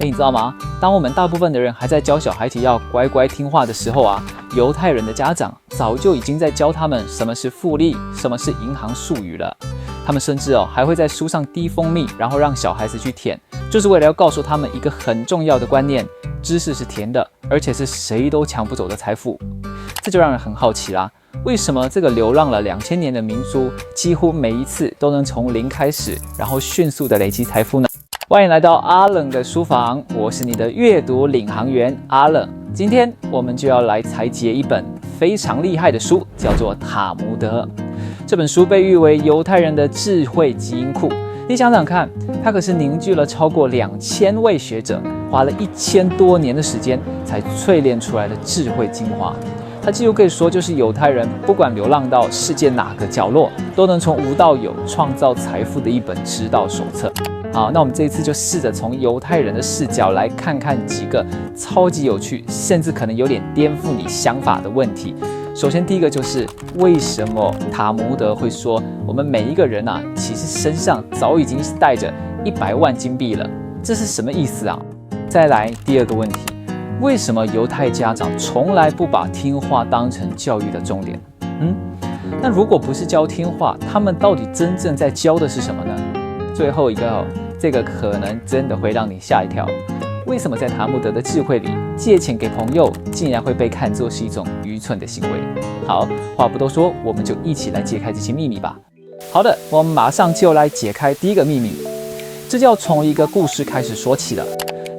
你知道吗？当我们大部分的人还在教小孩子要乖乖听话的时候啊，犹太人的家长早就已经在教他们什么是复利，什么是银行术语了。他们甚至还会在书上滴蜂蜜，然后让小孩子去舔，就是为了要告诉他们一个很重要的观念：知识是甜的，而且是谁都抢不走的财富。这就让人很好奇啦，为什么这个流浪了2000年的民族，几乎每一次都能从零开始，然后迅速的累积财富呢？欢迎来到阿冷的书房，我是你的阅读领航员阿冷。今天我们就要来拆解一本非常厉害的书，叫做《塔木德》。这本书被誉为犹太人的智慧基因库。你想想看，它可是凝聚了超过2000位学者，花了1000多年的时间才淬炼出来的智慧精华。它几乎可以说就是犹太人不管流浪到世界哪个角落，都能从无到有创造财富的一本指导手册。好，那我们这一次就试着从犹太人的视角来看看几个超级有趣，甚至可能有点颠覆你想法的问题。首先，第一个就是为什么塔木德会说我们每一个人啊，其实身上早已经是带着100万金币了？这是什么意思啊？再来第二个问题，为什么犹太家长从来不把听话当成教育的重点？那如果不是教听话，他们到底真正在教的是什么呢？最后一个这个可能真的会让你吓一跳。为什么在塔木德的智慧里，借钱给朋友竟然会被看作是一种愚蠢的行为？好，话不多说，我们就一起来揭开这些秘密吧。好的，我们马上就来解开第一个秘密。这就要从一个故事开始说起了，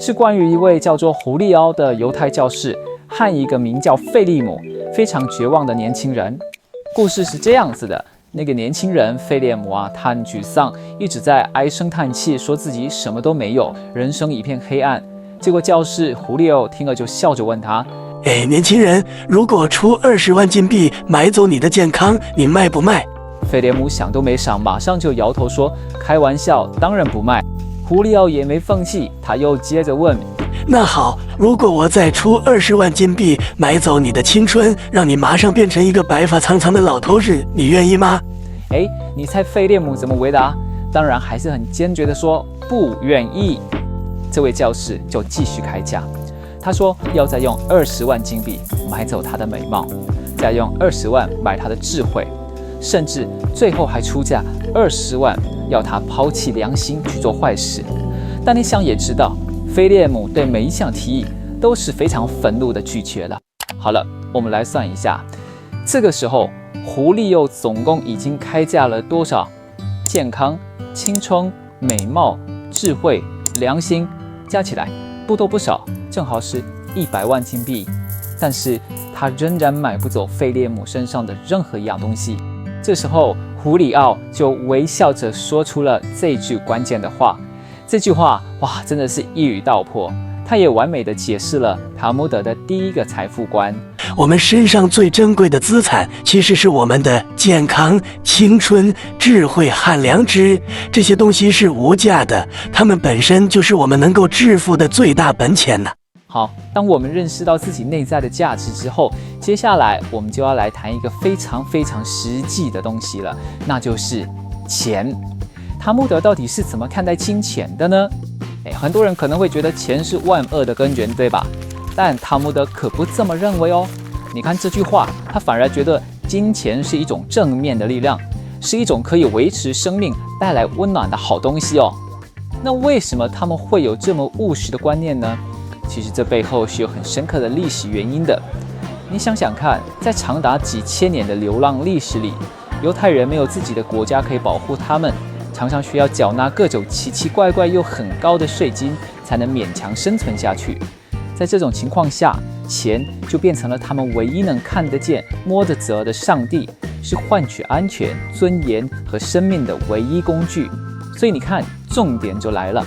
是关于一位叫做胡利奥的犹太教士和一个名叫费利姆非常绝望的年轻人。故事是这样子的。那个年轻人费列姆啊，他很沮丧，一直在唉声叹气，说自己什么都没有，人生一片黑暗。结果教士胡利奥听了就笑着问他：年轻人，如果出20万金币买走你的健康，你卖不卖？费列姆想都没想，马上就摇头说：开玩笑，当然不卖。胡利奥也没放弃，他又接着问：那好，如果我再出20万金币买走你的青春，让你马上变成一个白发苍苍的老头子，你愿意吗？你猜费列姆怎么回答？当然还是很坚决地说不愿意。这位教士就继续开价，他说要再用20万金币买走他的美貌，再用20万买他的智慧，甚至最后还出价20万要他抛弃良心去做坏事。但你想也知道，费列姆对每一项提议都是非常愤怒的拒绝了。好了，我们来算一下，这个时候胡利奥总共已经开价了多少？健康、青春、美貌、智慧、良心加起来不多不少，正好是100万金币。但是他仍然买不走费列姆身上的任何一样东西。这时候胡里奥就微笑着说出了这句关键的话。这句话哇，真的是一语道破。他也完美地解释了塔木德的第一个财富观：我们身上最珍贵的资产，其实是我们的健康、青春、智慧和良知。这些东西是无价的，它们本身就是我们能够致富的最大本钱呢。好，当我们认识到自己内在的价值之后，接下来我们就要来谈一个非常非常实际的东西了，那就是钱。塔木德到底是怎么看待金钱的呢？很多人可能会觉得钱是万恶的根源，对吧？但塔木德可不这么认为哦。你看这句话，他反而觉得金钱是一种正面的力量，是一种可以维持生命、带来温暖的好东西哦。那为什么他们会有这么务实的观念呢？其实这背后是有很深刻的历史原因的。你想想看，在长达几千年的流浪历史里，犹太人没有自己的国家可以保护他们，常常需要缴纳各种奇奇怪怪又很高的税金，才能勉强生存下去。在这种情况下，钱就变成了他们唯一能看得见、摸得着的上帝，是换取安全、尊严和生命的唯一工具。所以你看，重点就来了。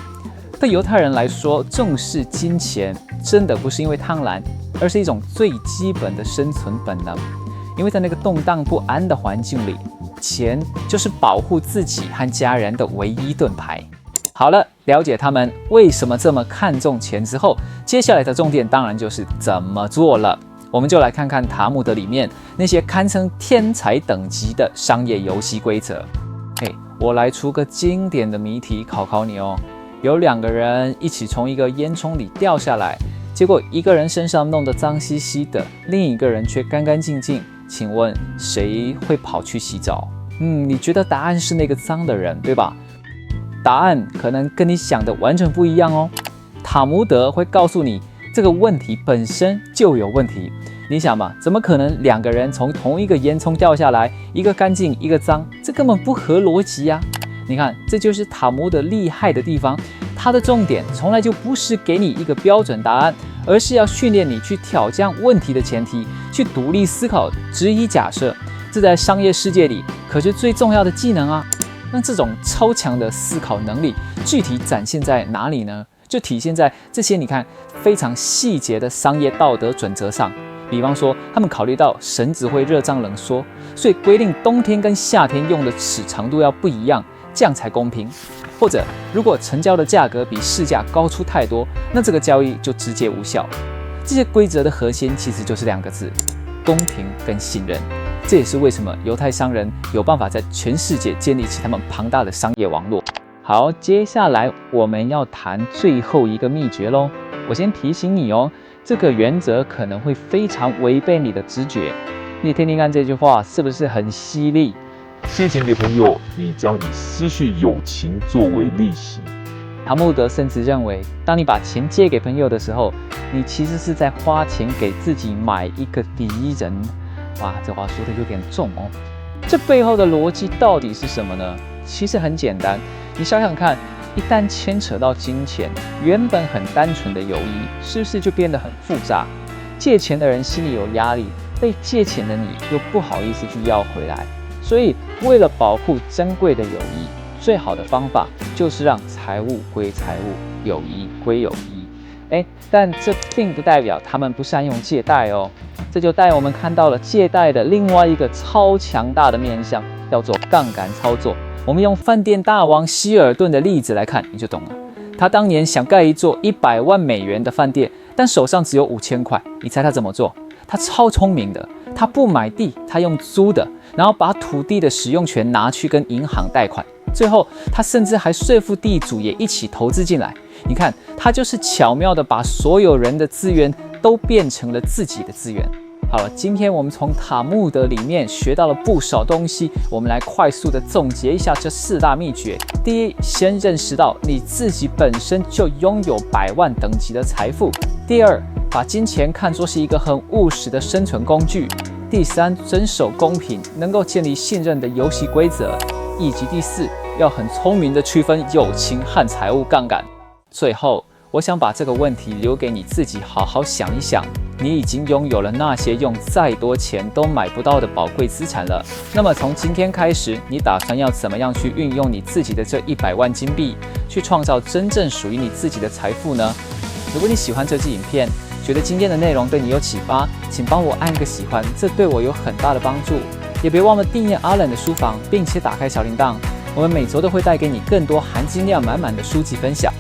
对犹太人来说，重视金钱真的不是因为贪婪，而是一种最基本的生存本能。因为在那个动荡不安的环境里，钱就是保护自己和家人的唯一盾牌。好了，了解他们为什么这么看重钱之后，接下来的重点当然就是怎么做了。我们就来看看塔木德里面那些堪称天才等级的商业游戏规则。我来出个经典的谜题考考你哦。有2个人一起从一个烟囱里掉下来，结果一个人身上弄得脏兮兮的，另一个人却干干净净，请问谁会跑去洗澡？你觉得答案是那个脏的人，对吧？答案可能跟你想的完全不一样哦。塔木德会告诉你，这个问题本身就有问题。你想嘛，怎么可能2个人从同一个烟囱掉下来，一个干净，一个脏？这根本不合逻辑呀！你看，这就是塔木德厉害的地方。他的重点从来就不是给你一个标准答案，而是要训练你去挑战问题的前提，去独立思考、质疑假设。这在商业世界里可是最重要的技能啊！那这种超强的思考能力，具体展现在哪里呢？就体现在这些你看非常细节的商业道德准则上。比方说，他们考虑到绳子会热胀冷缩，所以规定冬天跟夏天用的尺长度要不一样，这样才公平。或者，如果成交的价格比市价高出太多，那这个交易就直接无效。这些规则的核心其实就是2个字：公平跟信任。这也是为什么犹太商人有办法在全世界建立起他们庞大的商业网络。好，接下来我们要谈最后一个秘诀咯。我先提醒你哦，这个原则可能会非常违背你的直觉。你听听看这句话是不是很犀利？借钱给朋友，你将以失去友情作为利息。塔木德甚至认为，当你把钱借给朋友的时候，你其实是在花钱给自己买一个敌人。哇，这话说的有点重哦。这背后的逻辑到底是什么呢？其实很简单，你想想看，一旦牵扯到金钱，原本很单纯的友谊，是不是就变得很复杂？借钱的人心里有压力，被借钱的你又不好意思去要回来。所以，为了保护珍贵的友谊，最好的方法就是让财务归财务，友谊归友谊。但这并不代表他们不善用借贷哦。这就带我们看到了借贷的另外一个超强大的面向，叫做杠杆操作。我们用饭店大王希尔顿的例子来看，你就懂了。他当年想盖一座100万美元的饭店，但手上只有5000块。你猜他怎么做？他超聪明的，他不买地，他用租的，然后把土地的使用权拿去跟银行贷款。最后，他甚至还说服地主也一起投资进来。你看，他就是巧妙的把所有人的资源都变成了自己的资源。好了，今天我们从塔木德里面学到了不少东西，我们来快速的总结一下这4大秘诀。第一，先认识到你自己本身就拥有100万等级的财富。第二，把金钱看作是一个很务实的生存工具。第三，遵守公平，能够建立信任的游戏规则。以及第4，要很聪明的区分友情和财务杠杆。最后，我想把这个问题留给你自己好好想一想。你已经拥有了那些用再多钱都买不到的宝贵资产了。那么从今天开始，你打算要怎么样去运用你自己的这100万金币，去创造真正属于你自己的财富呢？如果你喜欢这支影片，觉得今天的内容对你有启发，请帮我按个喜欢，这对我有很大的帮助。也别忘了订阅阿冷的书房，并且打开小铃铛。我们每周都会带给你更多含金量满满的书籍分享。